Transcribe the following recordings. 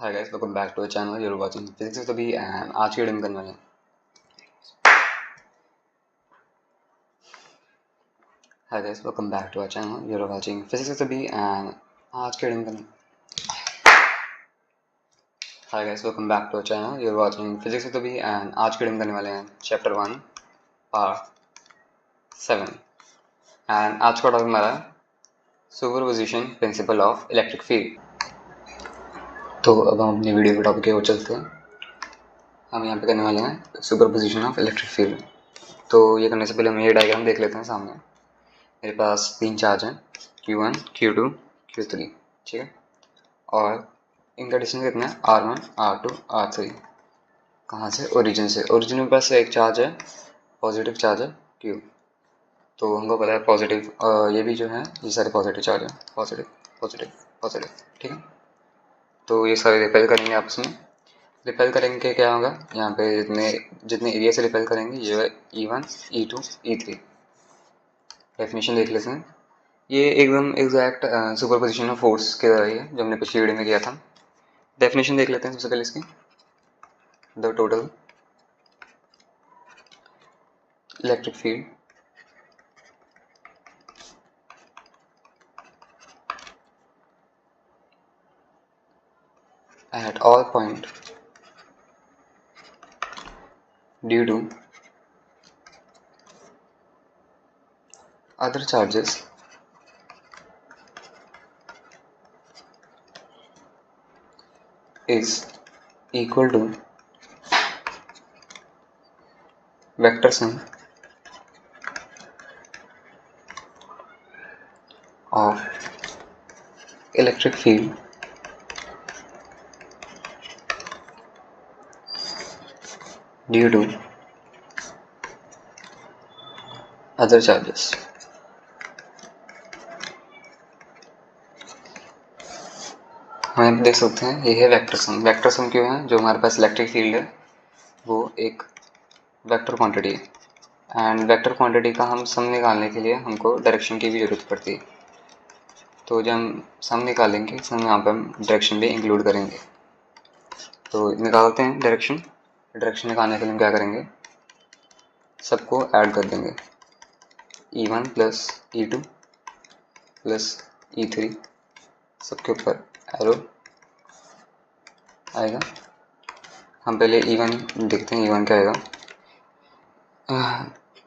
Hi guys, welcome back to our channel. You're watching physics तो भी आज की वीडियो में करने वाले हैं। Hi guys, welcome back to our channel. You're watching physics तो भी आज की वीडियो में करने hi guys, welcome back to our channel. You're watching physics तो भी आज की वीडियो में करने वाले हैं चैप्टर 1 पार्ट 7 एंड आज का टॉपिक हमारा superposition principle of electric field. तो अब हम अपनी वीडियो के टॉपिक की ओर चलते हैं। हम यहाँ पे करने वाले हैं सुपरपोजिशन ऑफ इलेक्ट्रिक फील्ड। तो ये करने से पहले हम ये डायग्राम देख लेते हैं। सामने मेरे पास 3 चार्ज हैं, Q1, Q2, Q3, ठीक है। और इनका डिस्टेंस कितना है, R1, R2, R3। कहाँ से, ओरिजिन से। ओरिजिन में पास एक चार्ज है, पॉजिटिव चार्ज है Q। तो हमको पता है पॉजिटिव, ये भी जो है ये सारे पॉजिटिव चार्ज है, पॉजिटिव पॉजिटिव पॉजिटिव, ठीक है। तो ये सारे रिपेल करेंगे आपस में। रिपेल करेंगे क्या होगा, यहाँ पे जितने एरिया से रिपेल करेंगे ये है E1, E2, E3। डेफिनेशन देख लेते हैं। ये एकदम एग्जैक्ट सुपरपोजिशन ऑफ फोर्स के तरह ही है जो हमने पिछली वीडियो में किया था। डेफिनेशन देख लेते हैं सबसे पहले इसकी। The total electric field at all point due to other charges is equal to vector sum of electric field due to other charges। हम यहाँ पे देख सकते हैं ये है वेक्टर सम। वेक्टर सम क्यों है, जो हमारे पास इलेक्ट्रिक फील्ड है वो एक वेक्टर क्वांटिटी है एंड वेक्टर क्वांटिटी का हम सम निकालने के लिए हमको डायरेक्शन की भी ज़रूरत पड़ती है। तो जब हम सम निकालेंगे सम यहाँ पे हम डायरेक्शन भी इंक्लूड करेंगे। तो निकालते हैं डायरेक्शन। डायरेक्शन निकालने के लिए हम क्या करेंगे, सबको ऐड कर देंगे। E1 plus E2 plus E3 सबके ऊपर एरो आएगा। हम पहले E1 देखते हैं, E1 क्या आएगा।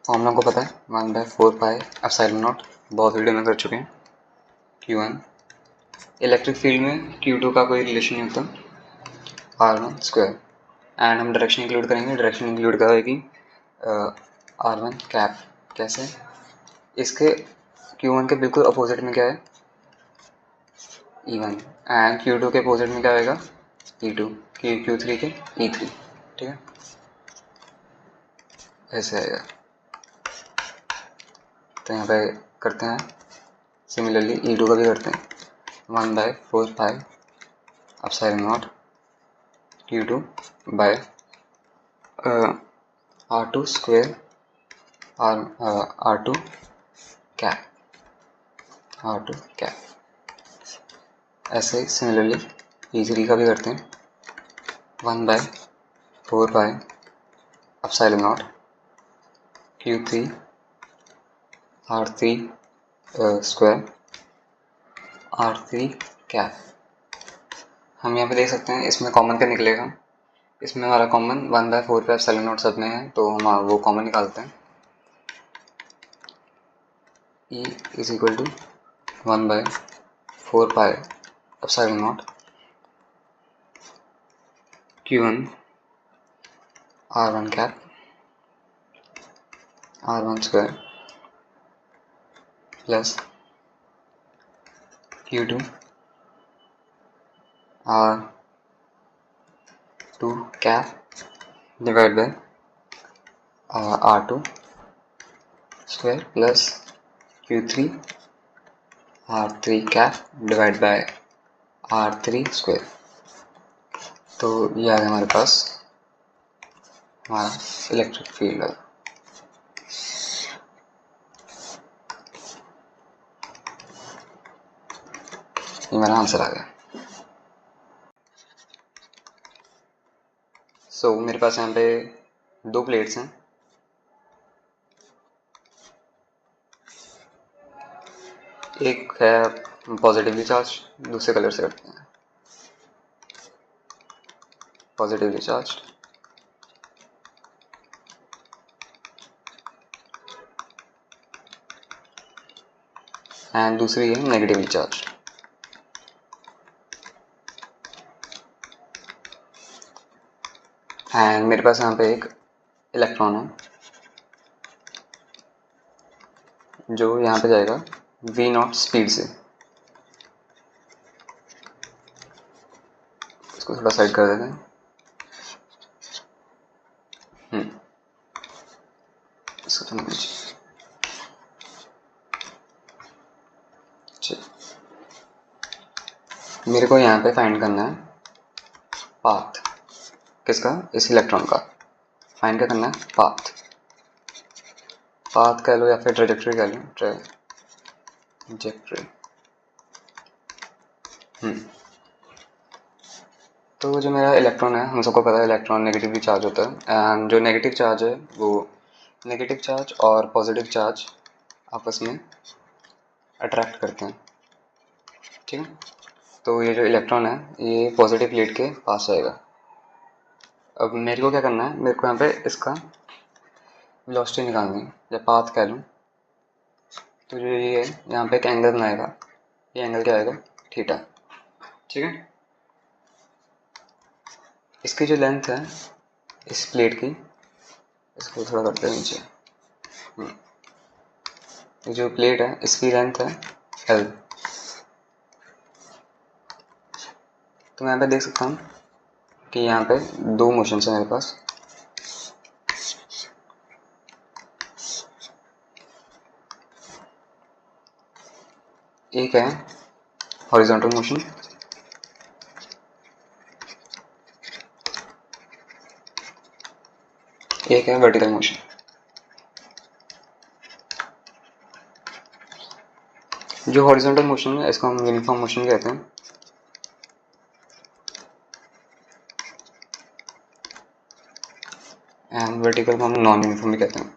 फॉर्मूला को पता है, 1/4 पाई एप्सिलॉन नॉट, बहुत वीडियो में कर चुके हैं। Q1 इलेक्ट्रिक फील्ड में Q2 का कोई रिलेशन नहीं होता, R1 स्क्वायर। एंड हम डायरेक्शन इंक्लूड करेंगे। डायरेक्शन इंक्लूड करेगी R1 कैप। कैसे, इसके Q1 के बिल्कुल अपोजिट में क्या है, E1 एंड Q2 के अपोजिट में क्या आएगा, E2, Q3 के E3, ठीक है। ऐसे आएगा। तो यहाँ पे करते हैं सिमिलरली E2 का भी करते हैं। 1/4 pi epsilon naught Q2 by R2 square R2 cap, R2 cap. ऐसे ही सिमिलरली E3 का भी करते हैं। 1/4 pi epsilon naught Q3 R3 square R3 cap. हम यहाँ पे देख सकते हैं इसमें कॉमन क्या निकलेगा। इसमें हमारा कॉमन 1/4 पे एप्सिलॉन नॉट सब में है, तो हम वो कॉमन निकालते हैं। E is equal to 1/4 pi epsilon naught Q1 R1 cap R1 square plus Q2 R2 cap divide by R2 square plus Q3 R3 cap divide by R3 square. तो ये आ गया हमारे पास हमारा इलेक्ट्रिक फील्ड है। ये मेरा आंसर आ गया। सो मेरे पास यहाँ पे 2 प्लेट्स हैं। एक है पॉजिटिवली चार्ज, दूसरे कलर से करते हैं। पॉजिटिवली चार्ज एंड दूसरी है नेगेटिवली चार्ज। एंड मेरे पास यहाँ पे एक इलेक्ट्रॉन है जो यहाँ पे जाएगा v0 स्पीड से। इसको थोड़ा साइड कर देते हैं। इसको थोड़ा नीचे। मेरे को यहाँ पे फाइंड करना है पाथ। किसका? इस इलेक्ट्रॉन का। फाइंड क्या करना है? पाथ। पाथ कह लो या फिर ट्रेजेक्ट्री कह लो। ट्रेजेक्ट्री। तो जो मेरा इलेक्ट्रॉन है, हम सबको पता है इलेक्ट्रॉन नेगेटिवली चार्ज होता है। एंड जो नेगेटिव चार्ज है वो नेगेटिव चार्ज और पॉजिटिव चार्ज आपस में अट्रैक्ट करते हैं। ठीक है। तो ये जो इलेक्ट्रॉन है ये पॉजिटिव प्लेट के पास आएगा। अब मेरे को क्या करना है? मेरे को यहाँ पे इसका वेलोसिटी निकालनी है या पाथ कह लूँ। तो जो ये है यहाँ पे एक एंगल बनाएगा। ये एंगल क्या आएगा? थीटा। ठीक है। इसकी जो लेंथ है इस प्लेट की, इसको थोड़ा करते हैं नीचे। ये जो प्लेट है इसकी लेंथ है L। तो मैं यहाँ पे देख सकता हूँ कि यहाँ पे 2 मोशंस हैं मेरे पास। एक है हॉरिजॉन्टल मोशन, एक है वर्टिकल मोशन। जो हॉरिजॉन्टल मोशन है इसको हम यूनिफॉर्म मोशन कहते हैं। एंड वर्टिकल को हम नॉन यूनिफॉर्म भी कहते हैं।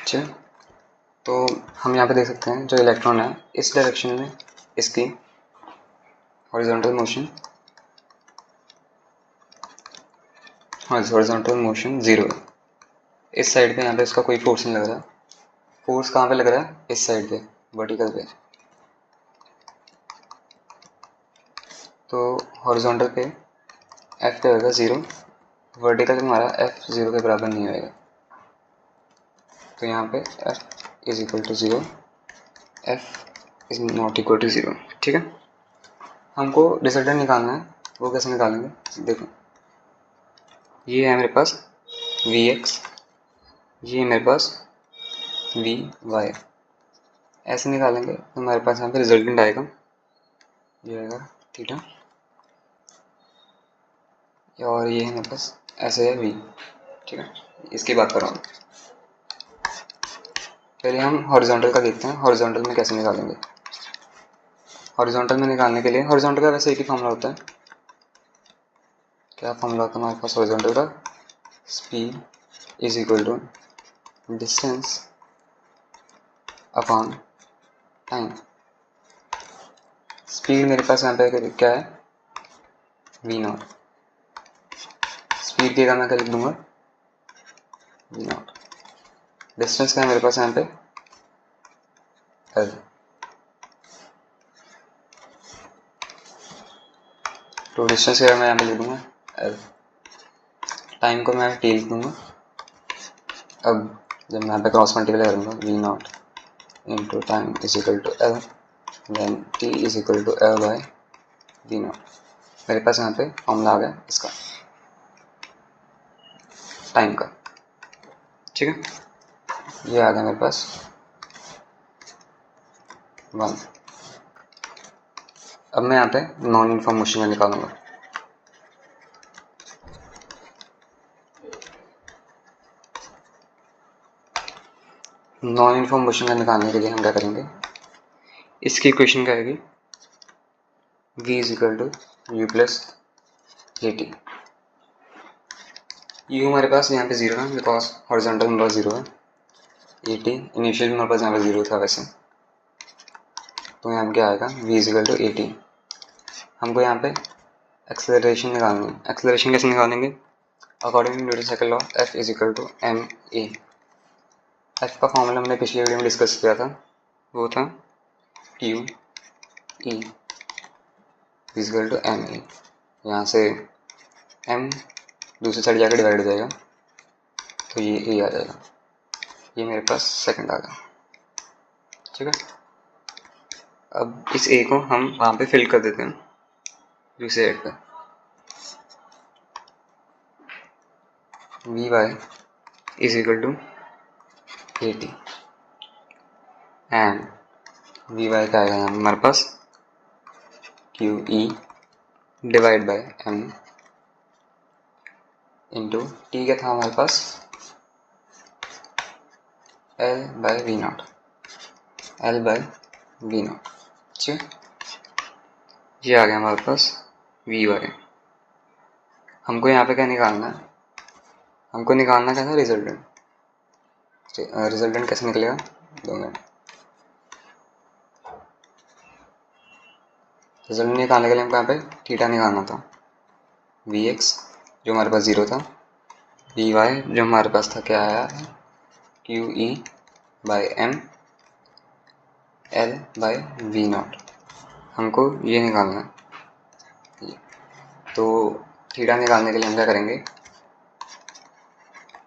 ठीक। तो हम यहाँ पे देख सकते हैं जो इलेक्ट्रॉन है इस डायरेक्शन में इसकी हॉरिजॉन्टल मोशन 0 है। इस साइड पे यहाँ पे इसका कोई फोर्स नहीं लग रहा। फोर्स कहाँ पे लग रहा है? इस साइड पे, वर्टिकल पे। तो हॉरिजॉन्टल पे F पे होगा 0, वर्टिकल पे हमारा F 0 के बराबर नहीं होएगा। तो यहाँ पे F is equal to 0, F is not equal to 0। ठीक है। हमको रिजल्टेंट निकालना है, वो कैसे निकालेंगे? देखो ये है मेरे पास Vx, ये है मेरे पास Vy। ऐसे निकालेंगे तो हमारे पास यहाँ पे रिजल्टेंट आएगा, ये आएगा थीटा, और ये है मेरे पास ऐसे है V। ठीक है। इसकी बात कर रहा हूँ। पहले हम हॉरिजॉन्टल का देखते हैं, हॉरिजॉन्टल में कैसे निकालेंगे। हॉरिजॉन्टल में निकालने के लिए हॉरिजॉन्टल का वैसे एक ही फॉर्मूला होता है। क्या फॉर्मूला होता है हमारे पास हॉरिजॉन्टल का? Speed is equal to distance upon time. Speed मेरे पास यहाँ पे क्या है? v0। स्पीड की मैं क्या लिख दूंगा? v0। डिस्टेंस का है मेरे पास यहाँ पे l। तो डिस्टेंस का मैं यहाँ पे लिख दूंगा l। टाइम को मैं t लिख दूंगा। अब जब मैं यहाँ पे क्रॉस मल्टीप्लाई करूँगा v0 into time is equal to l, then t is equal to l by v0। मेरे पास यहाँ पे फॉर्मूला आ गया इसका, टाइम का। ठीक है। ये आ गया मेरे पास 1। अब मैं यहाँ पे नॉन यूनिफॉर्म मोशन का निकालूंगा। नॉन यूनिफॉर्म मोशन का निकालने के लिए हम क्या करेंगे? इसकी इक्वेशन क्या आएगी, v is equal to u plus a t. U हमारे पास यहाँ पे 0 है बिकॉज हॉरिजॉन्टल नंबर 0 है, ए टी इनिशियल हमारे पास यहाँ पे 0 था वैसे, तो यहाँ पे क्या आएगा, v is equal to A t. हमको यहाँ पे एक्सेलरेशन निकालनी है। एक्सेलरेशन कैसे निकालेंगे, according to Newton second law f is equal to m a. f का फॉर्मूला हमने पिछली वीडियो में डिस्कस किया था, वो था q e is equal to m a. यहाँ से m दूसरी साइड जाकर डिवाइड हो जाएगा, तो ये ए आ जाएगा, ये मेरे पास सेकंड आ गया, ठीक है। अब इस ए को हम वहाँ पे फिल कर देते हैं दूसरे साइड पे, V Y is equal to A T and V Y का आएगा हमारे पास Q E divide by M into T क्या था हमारे पास, L by we not, L by we not, ठीक है। ये आ गया हमारे पास वी वाई। हमको यहाँ पे क्या निकालना है, हमको निकालना क्या था, रिजल्टेंट। रिजल्टेंट कैसे निकलेगा, 2 मिनट। रिजल्टेंट निकालने के लिए हमको यहाँ पे थीटा निकालना था, वी एक्स जो हमारे पास 0 था, वी वाई जो हमारे पास था क्या आया है, q e by m l by we naught. हमको ये निकालना है, तो थीटा निकालने के लिए हम क्या करेंगे,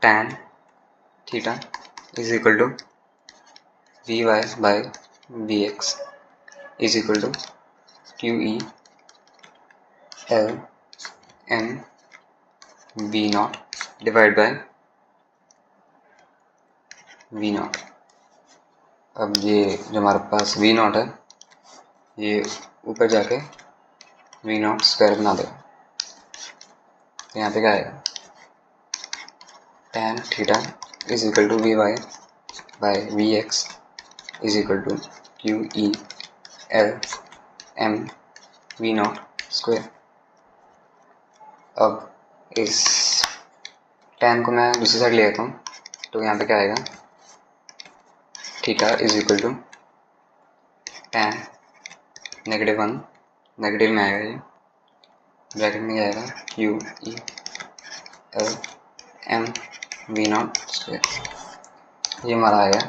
tan theta is equal to v y by v x is equal to q e l m v naught divide by v naught. अब ये जो हमारे पास वी नॉट है ये ऊपर जाके वी नॉट स्क्वायर बना देगा, तो यहाँ पे क्या आएगा, tan theta is equal to v y by v x is equal to q e l m v naught square. अब इस tan को मैं दूसरी साइड ले आता हूँ, तो यहाँ पे क्या आएगा, theta is equal to tan -1 negative में आएगा, ये ब्रैकेट में आएगा q e l m v naught square. ये हमारा आएगा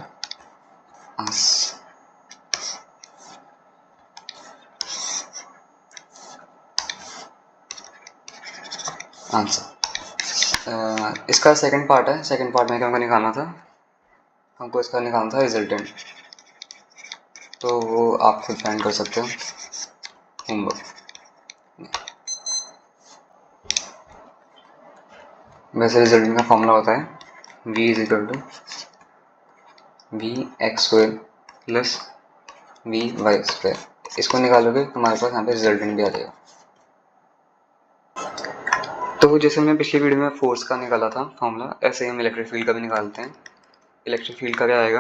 आंसर। इसका सेकंड पार्ट है, सेकंड पार्ट में क्या हमको निकालना था, हमको इसका निकालना था रिजल्टेंट, तो वो आप खुद फाइंड कर सकते हो होमवर्क। वैसे रिजल्टेंट का फॉर्मूला होता है v is equal to v x square plus v y square. इसको निकालोगे तो हमारे पास यहाँ पे रिजल्टेंट भी आ जाएगा। तो जैसे हमने पिछली वीडियो में फोर्स का निकाला था फॉर्मूला, ऐसे ही हम इलेक्ट्रिक फील्ड का भी निकालते हैं। इलेक्ट्रिक फील्ड का क्या आएगा,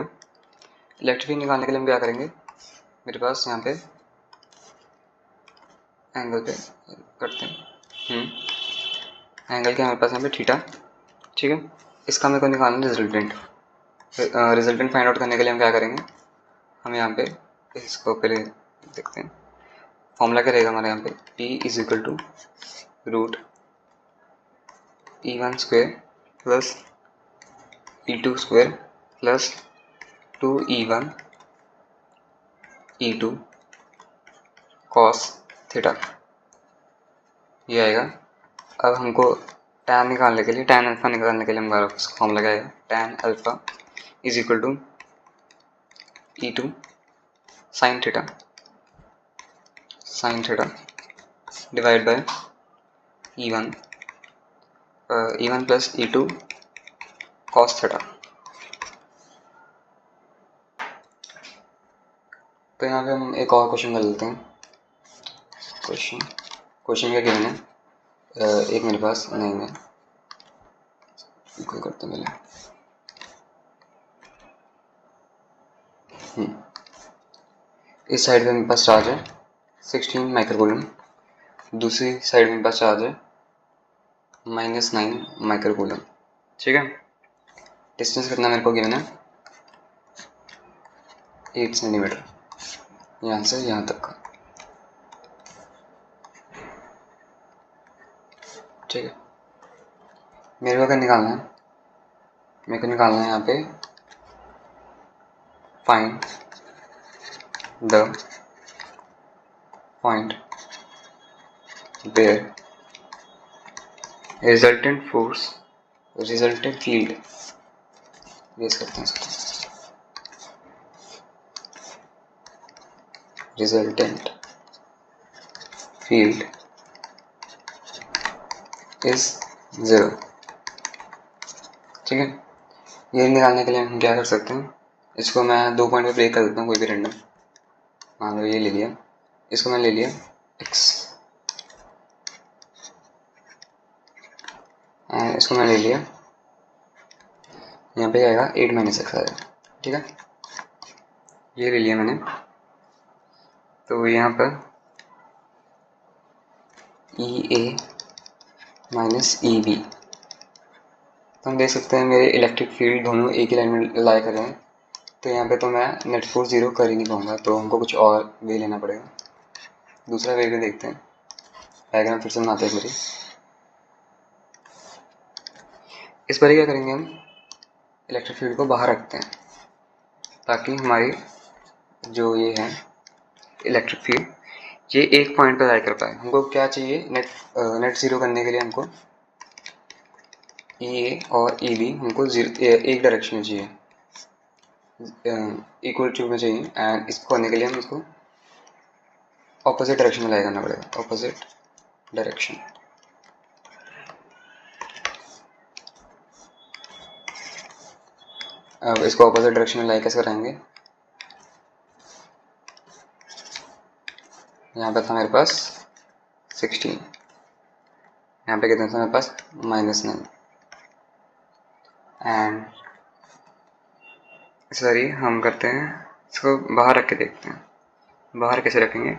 इलेक्ट्रिक फील्ड निकालने के लिए हम क्या करेंगे, मेरे पास यहाँ पे एंगल पे करते हैं, एंगल के हमारे पास यहाँ पे थीटा, ठीक है। इसका मेरे को निकालना है रिजल्टेंट। रिजल्टेंट फाइंड आउट करने के लिए हम क्या करेंगे, हम यहाँ पे इसको पहले देखते हैं। फॉर्मूला क्या रहेगा हमारे यहाँ पे, P is equal to root E1 square plus E2 square plus 2E1 E2 cos theta, ये आएगा। अब हमको tan निकालने के लिए, tan अल्फा निकालने के लिए हमारा फॉर्मूला क्या आएगा, tan alpha is equal to E2 sine theta divide by E1 plus E2 cos theta. तो यहाँ पे हम एक और क्वेश्चन कर लेते हैं। क्वेश्चन क्या गिवन है, एक मेरे पास नहीं है, कोई करते मिले। इस साइड पे मेरे पास चार्ज है 16 माइक्रोकूलम, दूसरी साइड में पास चार्ज है -9 माइक्रोकूलम। ठीक है, डिस्टेंस कितना मेरे को गिवन है 8 सेंटीमीटर, यहाँ से यहाँ तक का। ठीक है, मेरे को क्या निकालना है, मेरे को निकालना है यहाँ पे find the point where resultant force resultant field, base करते हैं इसको, रिजल्टेंट फील्ड इज 0। ठीक है, ये निकालने के लिए हम क्या कर सकते हैं, इसको मैं 2 पॉइंट पे ब्रेक कर देता हूँ, कोई भी रैंडम, मान लो ये ले लिया, इसको मैं ले लिया x, इसको मैं ले लिया, यहाँ पे आएगा 8 - x आएगा। ठीक है, ये ले लिया मैंने, तो यहाँ पर EA - EB, तो हम देख सकते हैं मेरे इलेक्ट्रिक फील्ड दोनों एक ही लाइन में लाई कर रहे हैं, तो यहाँ पे तो मैं नेट फोर्स 0 कर ही नहीं पाऊंगा, तो हमको कुछ और वे लेना पड़ेगा। दूसरा वे भी देखते हैं, डायग्राम फिर से बनाते हैं मेरी। इस बार क्या करेंगे, हम इलेक्ट्रिक फील्ड को बाहर रखते हैं ताकि हमारी जो ये है इलेक्ट्रिक फील्ड ये एक पॉइंट पर लाई कर पाए। हमको क्या चाहिए, नेट 0 करने के लिए हमको EA और EB हमको एक डायरेक्शन में चाहिए, इक्वल टू में चाहिए, एंड इसको करने के लिए हम इसको ऑपोजिट डायरेक्शन में लाई करना पड़ेगा, ऑपोजिट डायरेक्शन। अब इसको ऑपोजिट डायरेक्शन में लाई कैसे कराएंगे, यहाँ पे था मेरे पास 16, यहाँ पे कितना था मेरे पास -9, एंड सॉरी हम करते हैं इसको बाहर रख के देखते हैं, बाहर कैसे रखेंगे,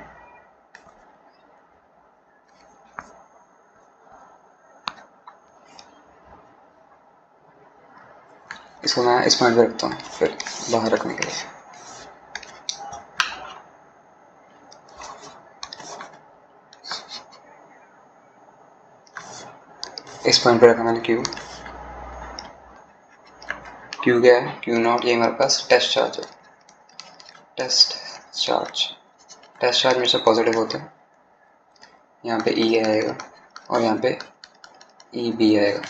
इसको मैं इस पॉइंट पे रखता हूँ फिर बाहर रखने के लिए। इस पॉइंट पे रखा मैंने Q क्या है, Q0, ये हमारे पास टेस्ट चार्ज है, टेस्ट चार्ज मेरे से पॉजिटिव होते हैं, यहाँ पे E आएगा और यहाँ पे EB आएगा।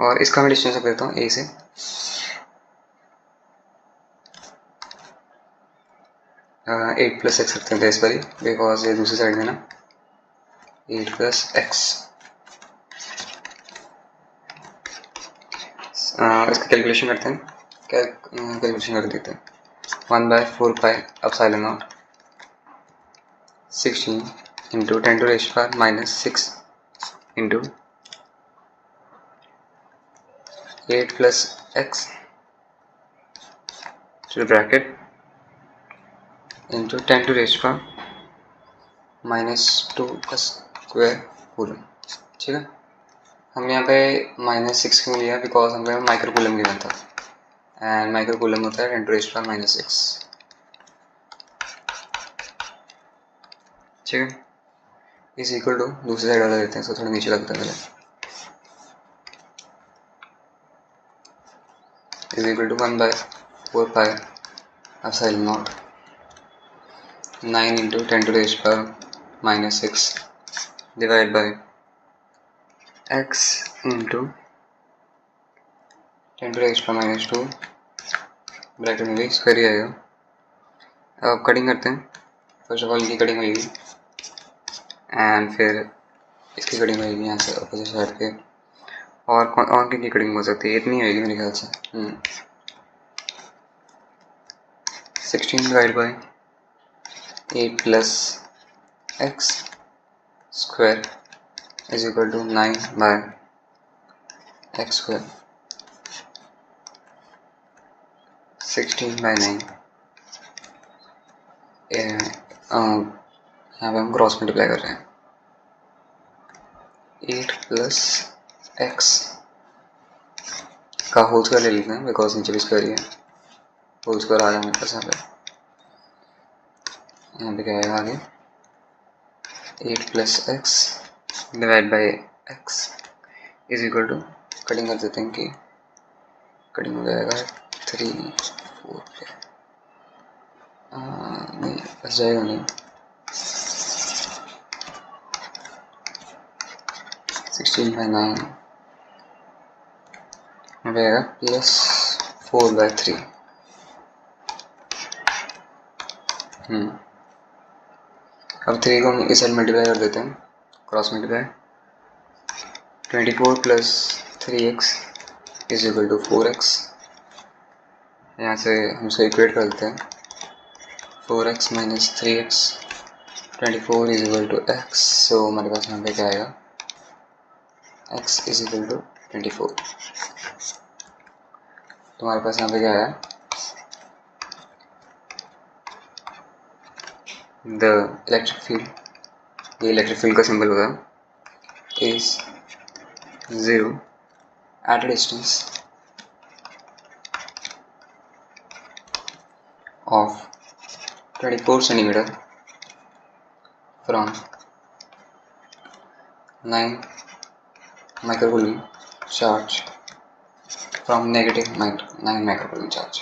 और इसका मैं डिस्टेंस रख देता हूँ A से, एट प्लस एक्स रखते हैं इस बारी, बिकॉज ये दूसरी साइड में ना 8 + x। इसका कैलकुलेशन करते हैं, कैलकुलेशन कर देते हैं, 1/4 pi epsilon not 16 × 10⁻⁻6 × 8 + x to bracket into 10⁻⁻2 का स्क्वायर कूलम। ठीक है, हम यहाँ पे -6 क्यों लिया, बिकॉज हमें माइक्रो कूलम गिवन था, एंड माइक्रो कूलम होता है 10⁻⁻6। ठीक है, इज इक्वल टू, दूसरी साइड वाला देते हैं, इसको थोड़ा नीचे लगता है पहले, is equal to 1/4 pi epsilon naught 9 × 10⁻⁻6 divide by x × 10⁻⁻2 bracket में भी स्क्वायर ही आएगा। अब कटिंग करते हैं, फर्स्ट ऑफ ऑल की कटिंग होगी एंड फिर इसकी कटिंग होगी यहाँ से अपोजिट साइड पे, और कितनी कटिंग हो सकती है, इतनी होगी मेरे ख्याल से। 16 divide by 8 + x square is equal to 9/x square. 16/9 यहाँ पे हम क्रॉस मल्टीप्लाई कर रहे हैं। 8 प्लस एक्स का होल स्क्वायर ले लेते हैं बिकॉज नीचे भी स्क्वायर ही है। होल स्क्वायर आ गया मेरे पास यहाँ पे क्या आएगा आगे 8 plus x divide by x is equal to cutting कर देते हैं कि कटिंग हो जाएगा 3 4 नहीं बस जाएगा नहीं 16/9 हो जाएगा प्लस 4/3। अब 3 को हम इस साइड मल्टीप्लाई कर देते हैं cross multiply 24 plus 3x is equal to 4x। यहाँ से हम इसको इक्वेट कर देते हैं 4x minus 3x 24 is equal to x। So हमारे पास यहाँ पे क्या आएगा x इज इक्वल टू 24। तो हमारे पास यहाँ पे क्या आया द इलेक्ट्रिक फील्ड, ये इलेक्ट्रिक फील्ड का सिंबल होगा is 0 at a distance of 24 centimeter from 9 microcoulomb charge from negative 9 microcoulomb charge।